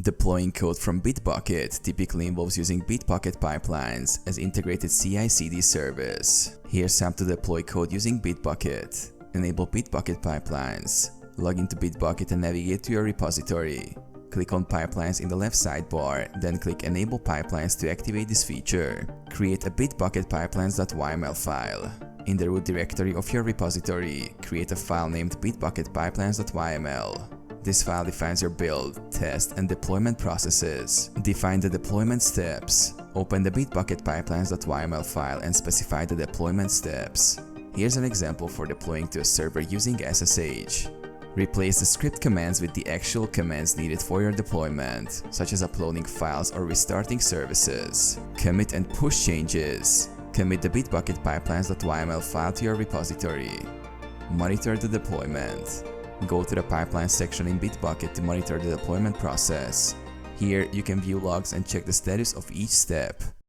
Deploying code from Bitbucket typically involves using Bitbucket pipelines as integrated CI/CD service. Here's how to deploy code using Bitbucket. Enable Bitbucket pipelines. Log into Bitbucket and navigate to your repository. Click on Pipelines in the left sidebar, then click Enable Pipelines to activate this feature. Create a Bitbucket pipelines.yml file. In the root directory of your repository, create a file named Bitbucket pipelines.yml. This file defines your build, test, and deployment processes. Define the deployment steps. Open the Bitbucket pipelines.yml file and specify the deployment steps. Here's an example for deploying to a server using SSH. Replace the script commands with the actual commands needed for your deployment, such as uploading files or restarting services. Commit and push changes. Commit the Bitbucket pipelines.yml file to your repository. Monitor the deployment. Go to the pipeline section in Bitbucket to monitor the deployment process. Here, you can view logs and check the status of each step.